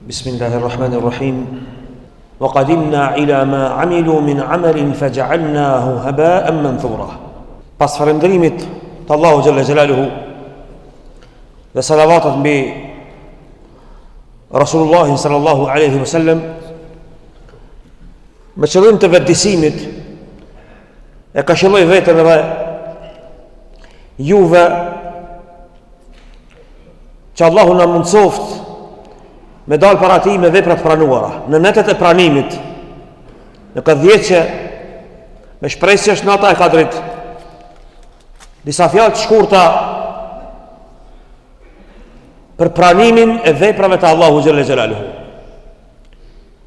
بسم الله الرحمن الرحيم وقدمنا إلى ما عملوا من عمل فجعلناه هباء منثورا. Pas falëndrimit të Allahu xhalla xhelaluhu dhe salavatat mbi Rasulullah sallallahu alaihi wasallam, me qëllim të vetëdijësimit e këshilloj veten edhe juve që Allahu na mundsoft me dalë para Tij me vepra të pranuara në netët e pranimit, në këtë dhjetë që me shpresë që është nata e Kadrit, disa fjalë të shkurta për pranimin e veprave të Allahu xhalla xhelaluhu.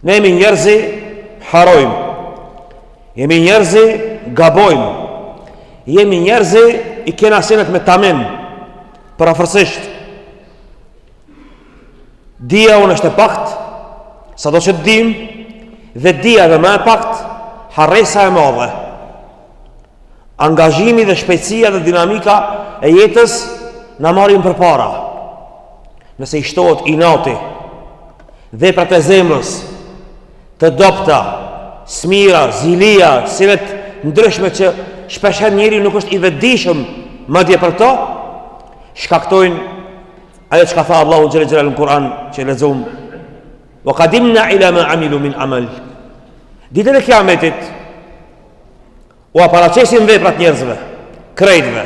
Ne jemi njerëzi harojmë, jemi njerëzi gabojmë, jemi njerëzi i kena senet me tamen për afërsisht. Dia unë është e pakt, sa do që të dim, dhe dia dhe më e pakt, harresa e madhe. Angazhimi dhe shpejtësia dhe dinamika e jetës na marrin përpara. Nëse i shtohet inati, veprat e zemrës, të dobta, smira, zilia, silet ndryshme që shpeshherë njeriu nuk është i vetëdijshëm madje për to, shkaktojnë ajo që ka tha Allahu xhalla xhelalu në Kur'an që lexojmë: "Wa qadimna ila ma amilu min amal." Ditën e Kiametit u paraqesin veprat njerëzve, krejtëve.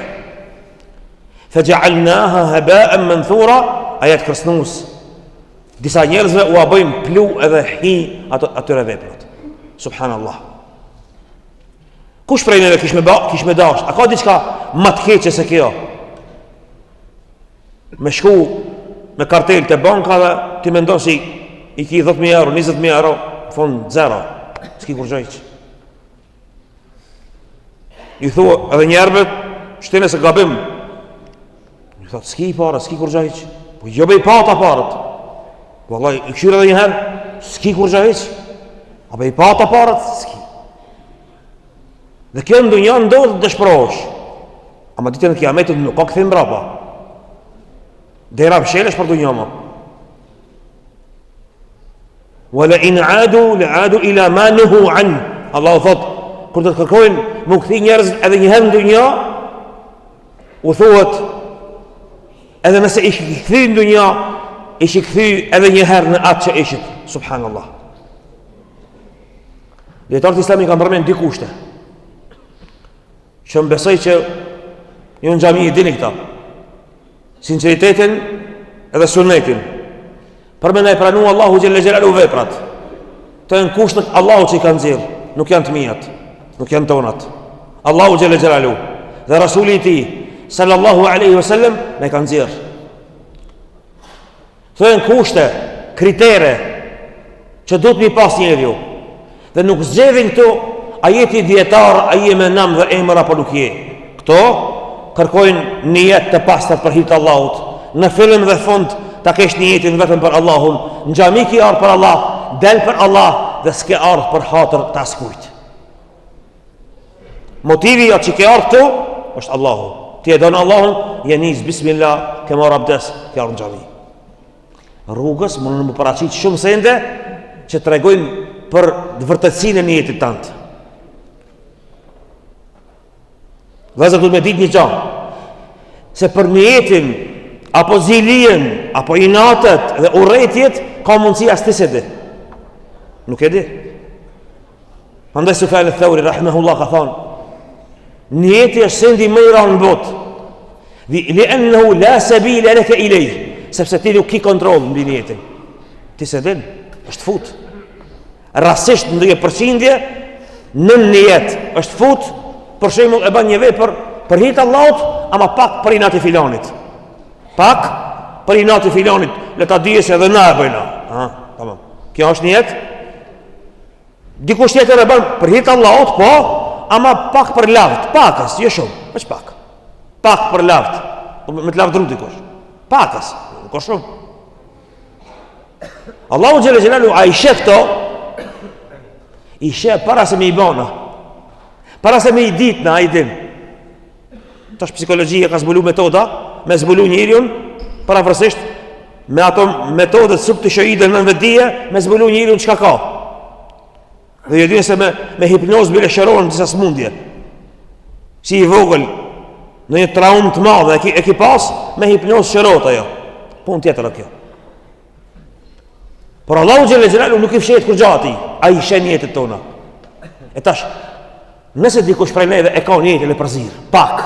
"Faja'alnaha haba'an manthura", ayat kërcënues. Disa njerëzve u bëjmë plu edhe hi atyre veprat. Subhanallah. Kush prej neve kish me dash? A ka diçka më të keqe se kjo? Me shku me kartel të banka dhe ti mendon si i ki 10.000 euro, 20.000 euro, fond zero, s'ki kur gjajq. I thua edhe njerëve, shtene se gabim. I thot, s'ki i para, s'ki kur gjajq. Po jo be i pata parët. Vallaj, i këshyre edhe njëherë, s'ki kur gjajq. A be i pata parët, s'ki. Dhe kjo në dunja ndodhë të dëshprosh. Ama ditën e Kiametit nuk ka këthim brapa. Dera pëshelesh për dunjama. Wala in adu la'adu ila ma nuhu an. Allahu thot, kur të kërkojnë më këthi njerëz edhe njëherë në dunja, u thuhet edhe nëse ishi këthi në dunja, ishi këthi edhe njëherë në atë që ishit. Subhanallah. Djetarët islami kanë përmen dy kushte që më besoj që ju në gjami i dini këta: sinceritetin edhe sunetin. Për me ne pranu Allahu xhalla xhelalu veprat. Të janë kushtët Allahu që i kanë zirë, nuk janë të mijat, nuk janë tonat. Allahu xhalla xhelalu dhe Rasuli i Tij sallallahu alaihi wasallam ne kanë zirë. Të janë kushte, kritere që duhet mi pas njeriu. Dhe nuk zgjedhin këtu a jeti dietar, a je me nam dhe emër apo nuk je. Këto kërkojnë nijet të pastër për hir të Allahut. Në fillim dhe fund ta kesh niyetin vetëm për Allahun. Në xhami ki ardh për Allah, del për Allah dhe s'ke ardh për hatër të askujt. Motivi atë që ke ardh këtu është Allahu. Ti e don Allahun, je nis bismillah, ke marr abdes, ke ardh në xhami. Rrugës mund të më paraqit shumë sende që tregojnë për vërtetësinë e niyetit tant. Vëzër du të me dit një gjë, se për niyetin, apo zilien, apo inatet dhe urrëtiet ka mundësi as ti se di. Nuk e di. Prandaj Sufjan al-Thauri rahimahullah ka thonë: niyeti është sendi më i rëndë në botë. Li'annahu la sabila laka ilayh, sepse ti nuk ke kontroll mbi niyetin. Ti se din, është fut. Rastësisht ndonjë përqindje në niyet është fut. Për shembull e bën një vepër për hir të Allahut, ama pak për inat e filanit. Pak për inat e filanit, le ta dijë se edhe na e bëjnë. Tamam. Kjo është nijet. Dikush tjetër e bën për hir të Allahut, po, ama pak për lavd, pakës, jo shumë, është pak. Pak për lavd. Me të lavdëru dikush. Pakës, nuk është shumë. Allahu xhalla xhelalu ai shef to, i shef para se me i bëna. Para se me i ditë në ajdin. Tash psikologjia ka zbulu metoda me zbulu njeriun parafrasisht me ato metodet subtishoide në vetdije me zbulu njeriu çka ka. Dhe ju dini se me hipnoz bile shërohen disa smundje. Si i vogël në një traumë të madhe e ki pas, me hipnoz shërohet ajo. Punë tjetër kjo. Por Allahu xhelle xhelalu nuk i fshehet kur gjati, ai shen jetën tona. E tash, nëse dikush prej neve e ka një jetën e përzir, pak.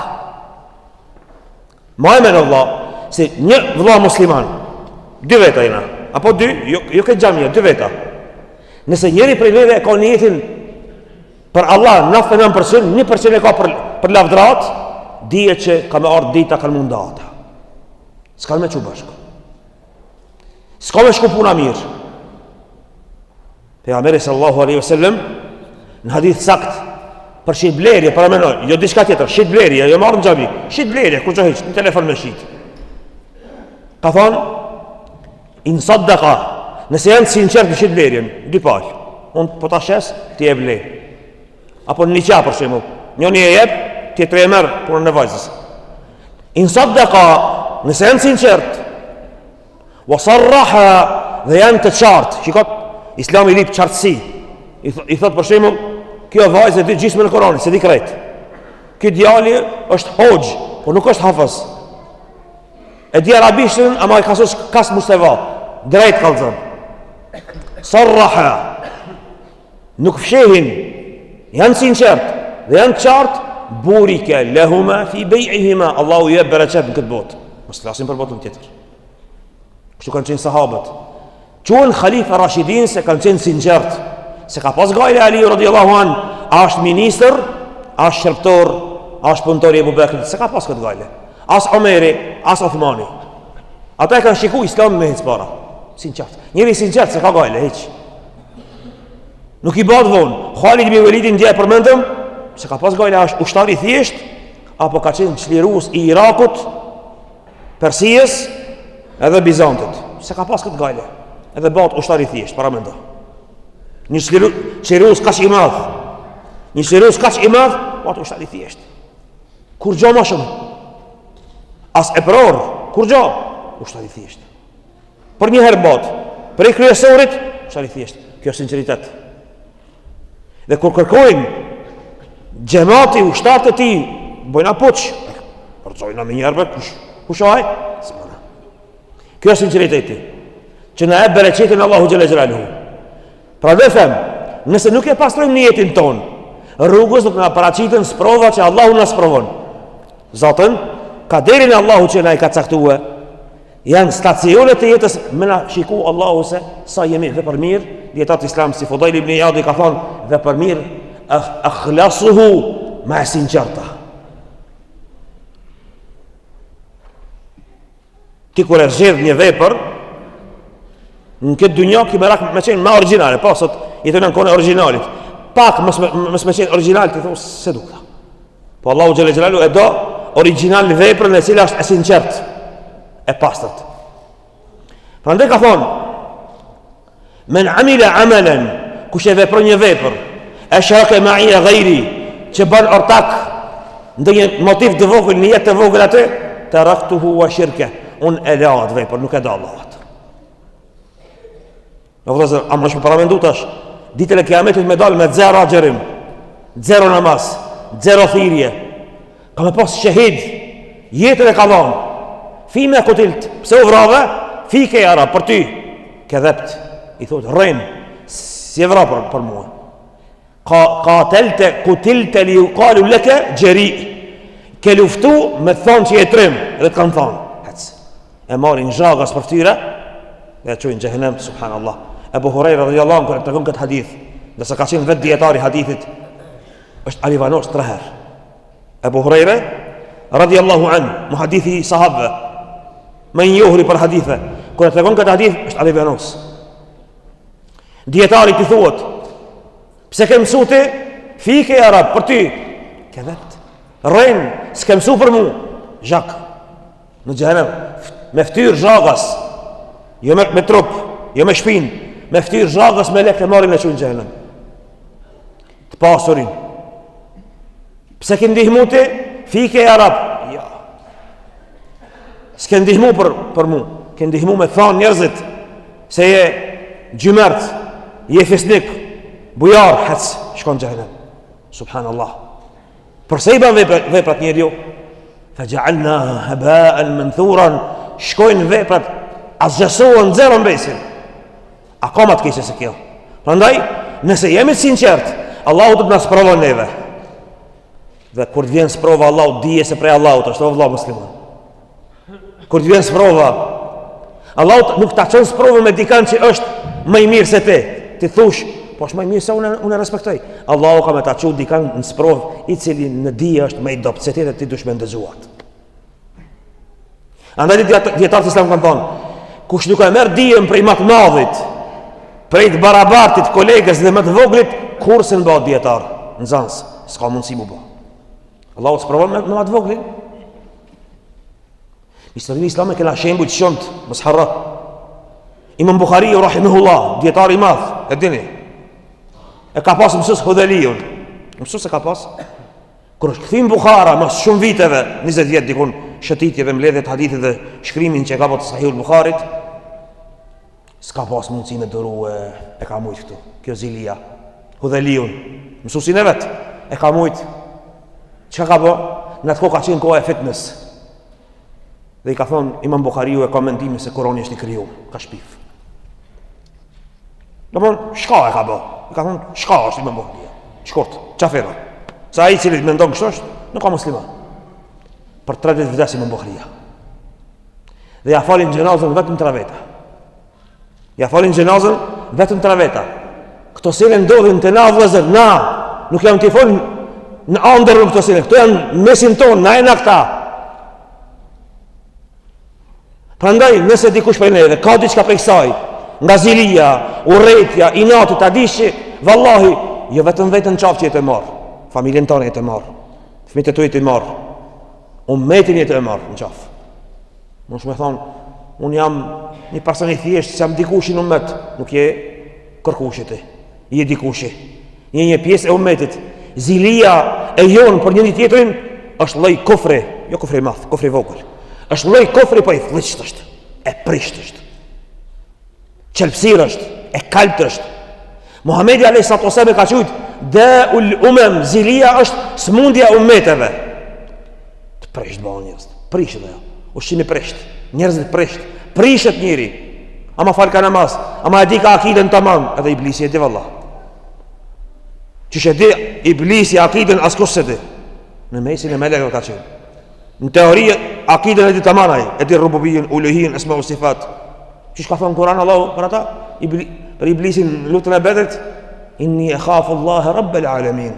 Ma e menë Allah, se një vëlla musliman, 2 veta jena, apo 2, jo këtë gjamija, 2 veta. Nëse njeri prej neve e ka një jetën për Allah 99%, 1% e ka për lavdrat, dije që ka me ardhë dita kanë mundata. S'ka me që bashkë. S'ka me shku puna mirë. Pejgamberi sallallahu alaihi wasallam në hadith sakt për shitblerje, para menoj, jo diçka tjetër, shitblerje, jo marrë në xhami, shitblerje, kur çohiç në telefon me shit. Ka thonë, in saddaqa, nëse janë sinqert në shitblerjen, 2 palë. Unë po ta shes, ti e ble. Apo në niqa për shembull, njëri e jep, tjetri e merr punën e vajzës. In saddaqa, nëse janë sinqert, wa sarraha, dhe janë të qartë, shikot, Islami lip qartësi. I thot për shembull, kjo vajzë di gjysmën e Kuranit, se di krejt. Ky djali është hoxh, por nuk është hafaz. E di arabishtën, ama i kasos kas Mustafa, drejt kallzon. Sarraha. Nuk fshehin, janë sinqert dhe janë qartë, burika lahuma fi bai'ihima. Allahu jep bereqet në këtë botë. Mos flasim për botën tjetër. Kështu kanë qenë sahabët. Quhen Khalifa Rashidin se kanë qenë sinqert. Se ka pas gajle Ali radhiyallahu an, a është ministër, a është shërptor, a është punëtor i Abu Bekrit, se ka pas këtë gajle. As Omeri, as Uthmani. Ata e kanë shiku Islamin me hiç para. Sinqert. Njëri sinqert se ka gajle hiç. Nuk i bëhet vonë. Khalid ibn Walidin ndjej përmendëm se ka pas gajle, është ushtar i thjesht apo ka qenë çlirues i Irakut, Persisë edhe Bizantit. Se ka pas këtë gajle. Edhe bëhet ushtar i thjesht, para mendo. Një çlirues kaq i madh. Një çlirues kaq i madh, bëhet ushtar i thjesht. Kur gjo më shumë. As e pror, kur gjo, ushtar i thjesht. Për një herë bëhet, për i kryesorit, ushtar i thjesht. Kjo është sinqeritet. Dhe kur kërkojnë xhamati ushtarët e tij, bojna puç, përcojna me njerëve, kush ai? S'mana. Kjo është sinqeriteti. Që na e bereqetin Allahu xhalla xhelaluhu. Pra dhe them, nëse nuk e pastrojmë niyetin ton, rrugës do të na paraqiten sprova që Allahu na sprovon. Zotën, kaderin e Allahu që na i ka caktuar, janë stacionet e jetës me na shiku Allahu se sa jemi dhe për mirë. Dietat Islam si Fudail ibn Iyad i ka thonë dhe për mirë akhlasuhu ma sinqerta. Ti kur e zgjedh një vepër në këtë dunjë që merak me qenë më origjinale, po sot jeton në kohën e originalit. Pak mos me qenë origjinal ti thos se dukta. Po Allahu xhalla xhelalu e do origjinal veprën e cila është e sinqert, e pastërt. Prandaj ka thonë men amila amalan, kush e vepron një vepër, ashraka ma'i ghairi, që bën ortak ndonjë motiv të vogël, një jetë të vogël atë, taraktuhu wa shirka, un e la atë vepër, nuk e do Allah. Në vëllazër, a më para mendu tash, ditën e kiametit me dal me 0 agjerim, 0 namaz, 0 thirrje. Ka me pas shahid, jetën e ka dhënë. Fime kutilt, pse u vrave? Fike jara për ty. Ke dhept. I thot, rrem, si e vra për mua. Qatelte, kutilte li yuqalu laka jari. Ke luftu me thonë që je trim, edhe të kanë thonë. E marrin zhagas për tyre, dhe e çojnë në xhehenem, subhanallah. Abu Huraira radhiyallahu anhu tregon këtë hadith, dhe sa ka qenë vetë dietari hadithit, është alivanos 3 herë. Abu Huraira radhiyallahu anhu, muhadithi sahabe, më i njohur për hadithe, kur tregon këtë hadith, është alivanos. Dietari ti thuhet, pse ke mësuar ti? Fike e arab për ty. Ke vetë. Rren, s'ke mësuar për mua. Zhak. Në xhenem, me fytyr zhagas, jo me trup, jo me shpinë. Me fytyr zhagas me lekë marrin e çojnë në xhenem. Të pasurin. Pse ke ndihmu ti? Fike e arab. Ja. S'ke ndihmu për mua. ke ndihmu me thonë njerëzit se je gjymert, je fisnik, bujar, hec, shkon xhehenem. Subhanallah. Përse i ban veprat njeriu? Faj'alna haba'an manthuran, shkojnë veprat asgjësohen zero mbesin. Akoma të keqe se kjo. Prandaj, nëse jemi të sinqert, Allahu do të na sprovon neve. Dhe kur të vjen sprova Allahu, dije se prej Allahut është, o vëlla musliman. Kur të vjen sprova, Allahu nuk ta çon sprovën me dikant që është më i mirë se ti. Ti thush, po është më i mirë se unë e respektoj. Allahu ka me ta çu dikant në sprovë i cili në dije është më i dobët se ti dhe ti dush me ndëzuat. Andaj dietarët islam kanë thonë, kush nuk e merr dijen prej më të madhit, prej të barabartit, kolegës dhe më të voglit, kurse në bëhet dietar, nxans, s'ka mundësi mu bë. Allahu sprovon me më të voglin. Historinë islame kena shembuj të shumt, mos harro. Imam Buhariu rahimahullah, dietar i madh, e dini. E ka pas mësues Hudhaliun. Mësues e ka pas. Kur kthim Buhara mas shumë viteve, 20 vjet dikun, shëtitje dhe mbledhjet hadithit dhe shkrimin që e ka bërë Sahihul Buharit, s'ka pas mundësi me dëru e ka mujt këtu. Kjo Zilia, Hudhaliun, mësuesin e vet, e ka mujt. Çka ka bë? Në atë kohë ka qenë koha e fitness. Dhe i ka thonë Imam Buhariu e ka mendimin se Kurani është i krijuar, ka shpif. Domthon, shka e ka bë? I ka thonë, shka është Imam Buhariu? Shkurt, çafera. Sa ai i cili mendon kështu është, nuk ka musliman. Për 3 ditë vdes Imam Buhariu. Dhe ja falin xhenazën vetëm 3 veta. Ja falin xhenazën vetëm 3 veta. Këto sele ndodhin te na vëllezër, na, nuk jam t'i fol në andër në këto sele. Këto janë mesin ton, na e na këta. Prandaj, nëse dikush prej neve ka diçka prej saj, nga zilia, urrejtja, inati, ta dishi, vallahi, jo vetëm vetën qafë që jetë e marë, familjen tonë jetë e marë, fëmijët e tu jetë e marë, ummetin jetë e marë në qafë. Mos më thonë, unë jam një person i thjeshtë, se jam dikushi në ummet, nuk je kërkushi ti, je dikushi, je një pjesë e ummetit. Zilia e jonë për njëri tjetrin është lloj kufri, jo kufri madh, kufri vogël. Është lloj kufri po i thllëqët është, e prisht është, qelpsir është, e kalpt është. Muhamedi alayhis salam ka thujt, da'ul umam, zilia është smundja e ummeteve. Të prisht bën njerëz, prisht ajo. Ushqimi prisht, njerëzit prisht, prishet njëri. Ama fal ka namaz, ama e di ka akiden tamam, edhe iblisi e di vallah. Që shë di iblisi akiden askush se di. Në mesin e melekëve ka qenë. Në teori akiden e di tamanaj, e di rububijin, uluhin, esma u sifat. Që shka thonë Kur'an Allahu për ata? Për iblisin lutën e Bedrit, inni e khafu Allahe rabbel alamin.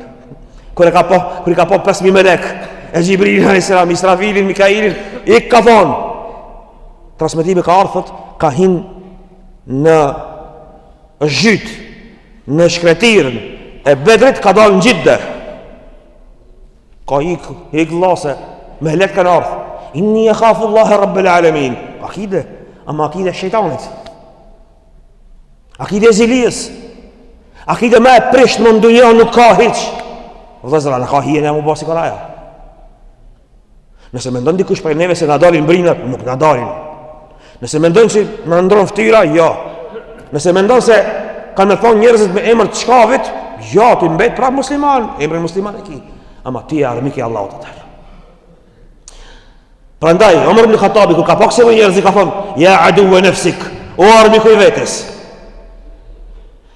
Kër i ka po 5.000 melek, e Gjibrilin a.s. Israfilin, Mikailin, i ka thonë. Transmetimi ka arthët, ka hinë në zhyt, në shkretirën e Bedrit, ka dalë në gjidde. Ka ik lase, me let kanë ardhë. Inni e khafu Allahe rabbel alamin. Akide, ama akide e shejtanit. Akide e zilijës. Akide me e prisht më në dunja nuk ka hiq. Vëzëra, në ka hien e mu basi karaja. Nëse me ndonë dikush për neve se në dalin brinat, nuk në dalin. Nëse me ndonë që në ndronë ftyra, ja. Nëse me ndonë se kanë me thonë njerëzit me emër të shkavit, ja, të mbet prapë musliman, emër musliman e ki. Ama ti e armiki Allahut atër. Prandaj, Omar ibn Khattabi, kur ka pak se më njerëzit ka thonë, ja adu e nefsik, o armiku i vetes.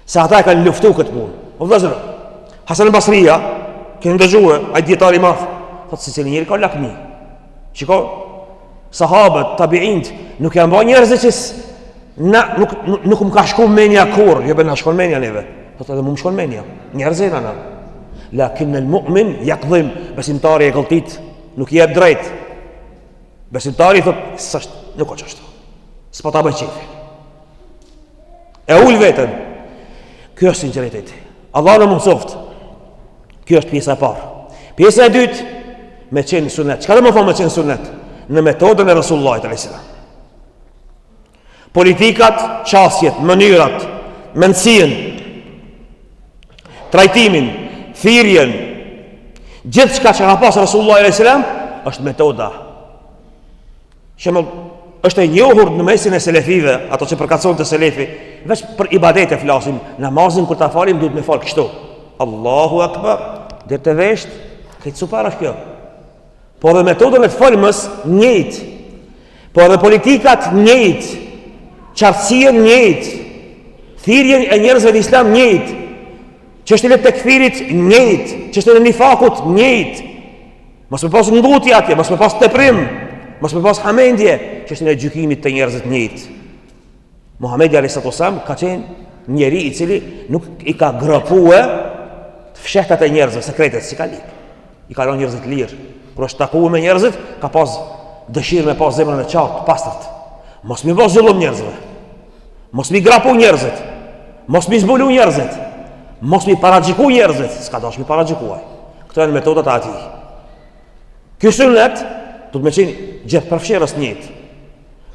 Se ata e kanë luftu këtë punë. O vëllezër, Hasan al-Basria, kënë ndëgjue, ai dietari i madh, thotë se cili njeri ka lakmi. Shiko, sahabët, tabiint, nuk janë bërë njerëzit që nuk më ka shku menja kur, jo be na shkon menja neve. Thotë edhe mu më shkon menja, njerëzit në në. Lakin në mu'min, jakdhim, besimtari e gëlltit, nuk jep drejt. Besimtari thotë, sështë, nuk o qështë, s'pa ta bëj qefi. E ullë vetën. Kjo është sinceriteti. Allah në mundsoft. Kjo është pjesa e parë. Pjesa e dytë, me qenë sunet. Çka do më thonë me qenë sunet? Në metodën e Rasullullah a.s. Politikat, qasjet, mënyrat, mendësien, trajtimin, thirrjen, gjithçka që ka pas Rasullullah a.s. është metoda. Shembull, është e njohur në mesin e selefive, ato që përkatëson të selefi, veç për ibadete flasim, namazin kur ta falim duhet me fal kështu. Allahu Akbar, deri te vesht, këtë super është kjo. Po edhe metodën e të folmës njëjtë. Po edhe politikat njëjtë, qartësia njëjtë, thirrjen e njerëzve në Islam njëjtë, çështjen e tekfirit njëjtë, çështjen e nifakut njëjtë. Mos me pas ngutje atje, mos me pas teprim, mos me pas hamendje, çështjen e gjykimit të njerëzit njëjtë. Muhamedi alayhis salam ka qenë njeri i cili nuk i ka grapue të fshehtat e njerëzve, sekretet, si ka lip. I ka lënë njerëzit lirë. Kur është takuar me njerëzit, ka pas dëshirë me pas zemrën e qartë, pastërt. Mos mi bëj zullum njerëzve. Mos mi grapu njerëzit. Mos mi zbulu njerëzit. Mos mi paragjikuj njerëzit, s'ka dash mi paragjikuaj. Këto janë metodat e atij. Ky sunet do të më qenë gjithë përfshirës njëjtë.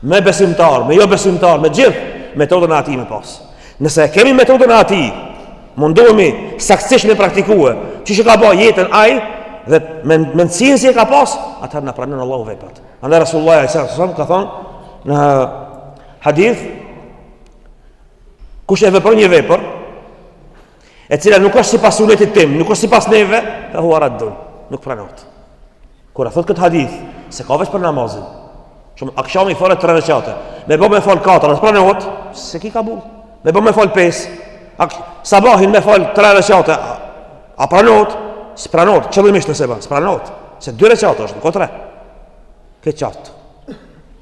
Me besimtar, me jo besimtar, me gjithë metodën e atij me pas. Nëse kemi metodën e atij, mundohemi saktësisht me praktikue, çish e ka bë jetën ai dhe mendsinë si e ka pas, atëherë na pranon Allahu veprat. Andaj Rasulullah sallallahu alaihi wasallam ka thonë në hadith, kush e vepron një vepër e cila nuk është sipas sunetit tim, nuk është sipas neve, fa huwa raddun, nuk pranohet. Kur e thot këtë hadith, se ka veç për namazin. Shumë akşami falet 3 rekate. Me bë me fal 4, as pranohet, se ki kabul. Me bë me fal 5. Sabahin me fal 3 rekate. A pranohet? S'pranohet. Qëllimisht nëse bën, s'pranohet. Se 2 rekate është, nuk 3. Këtë qartë.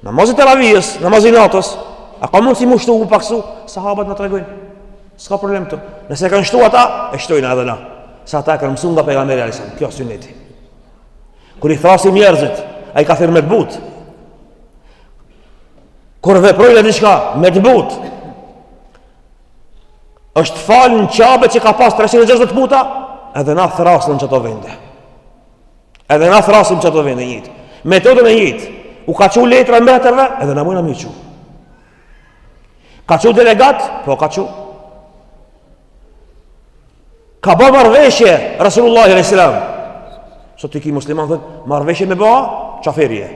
Namazi teravijës, namazi natës, a ka mundsi mu shtu u paksu? Sahabat na tregojnë. S'ka problem këtu. Nëse kanë shtu ata, e shtojnë edhe na. Sa ata kanë mësuar nga pejgamberi alayhis salam. Kjo është suneti. Kur i thrasim njerëzit, ai ka thirrë me të butë. Kur veprojnë diçka me të butë, është falë në qabe që ka pas 360 buta, edhe na thrasën në qëto vende. Edhe na thrasën në qëto vende njëtë. Metodën e njëtë, u ka qu letra mbretërve, edhe na mujna mi qu. Ka qu delegat, po ka qu. Ka ba marveshje, Rasulullah a.s. Sot të ki musliman thëtë, marveshje me ba, qaferje.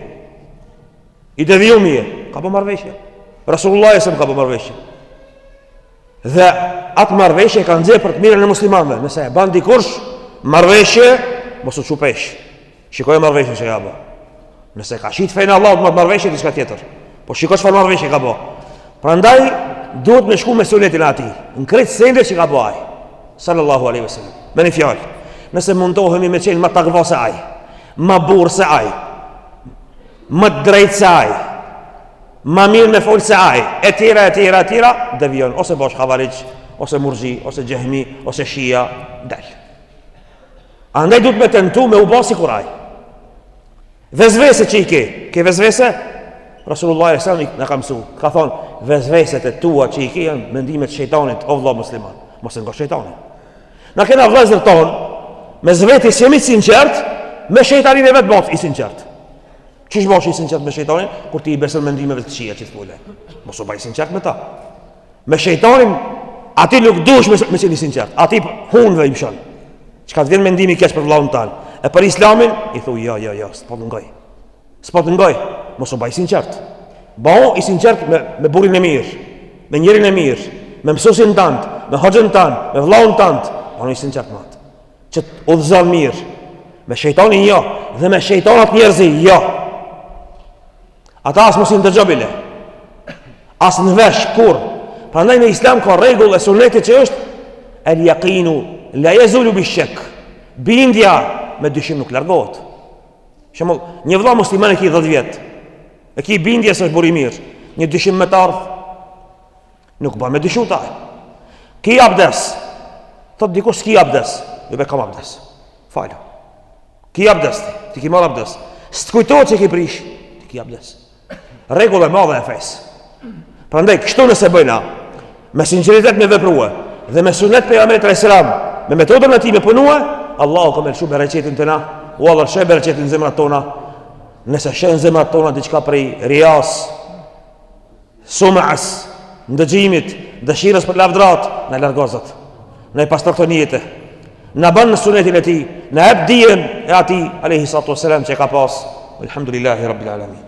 I devijumje, ka ba marveshje. Rasulullah a.s. ka ba marveshje. Dhe atë marveshje ka nëzirë për të mirën e muslimanve. Nëse e ban dikursh, marveshje, mos u qupesh. Shikoj marveshje që ka ba. Nëse ka shit fejnë Allah të marveshje, diska tjetër. Po shikoj që fa marveshje ka ba. Pra ndaj, duhet me shku me sunetin ati. Në kretë sende që ka ba aj. Sallallahu alaihi wasallam. Me një fjallë. Nëse mundohemi me qenë më takva se aj, më burë se aj, më drejtë se aj, më mirë me folë se aj, e tjera, devion, ose bosh Khawarij, ose Murxhi, ose Jahmi, ose Shia, del. Andaj duhet me tentu me u ba si kur aj. Vezvese që i ke vezvese? Rasulullah e sallam në ka mësu, ka thonë, vezveset e tua që i ke janë mendimet shejtanit, o vëlla musliman, mos e nga shejtanit. Na kena vëllezër tonë, me zveti si jemi sinqert, me shejtanin e vetë bof i sinqert. Qish bosh i sinqert me shejtanin, kur ti i besën mendimeve të këqija që të fule. Mos u baj sinqert me ta. Me shejtanin, ati nuk dush me qenë i sinqert, ati hunve i mshon. Çka të vjen mendimi keq për vllahun tan. E për Islamin, i thuj, jo, s'po të ngoj. S'po të ngoj, mos u baj sinqert. Bao i sinqert me burrin e mirë, me njerin e mirë, me mësuesin tant, me hoxhën tant, me vllahun tant, ono i sinqert me atë. Që të udhëzon mirë. Me shejtanin jo, dhe me shejtanat njerëzi jo. Ata as mos i ndëgjobile. As në vesh kur. Prandaj në Islam ka rregull e sunetit që është el yaqinu la yazulu bishak. Bindja me dyshim nuk largohet. Për shembull, një vëlla musliman e ki 10 vjet. E ki bindje se është buri mirë. Një dyshim me të ardh nuk bën me dyshuta. Ki abdes. Thot dikush ki abdes. Jo be kam abdes. Falë. Ki abdes, ti ki marr abdes. S'të kujtohet që ki prish, ti ki abdes. Rregull e madhe e fesë. Prandaj kështu nëse bëjna me sinqeritet me veprua dhe me sunet pejgamberit alayhis salam, me metodën e tij me punua, Allahu ka më lëshu bereqetin tona, wallah sheh bereqetin në zemrat tona. Nëse sheh në zemrat tona diçka prej rias, sumas, ndëgjimit, dëshirës për lavdrat, na largo Zot. Na i pastron jetën. Na bën në sunetin e tij, na jep dijen e atij alayhi salatu wasalam që ka pas. Alhamdulillahi rabbil alamin.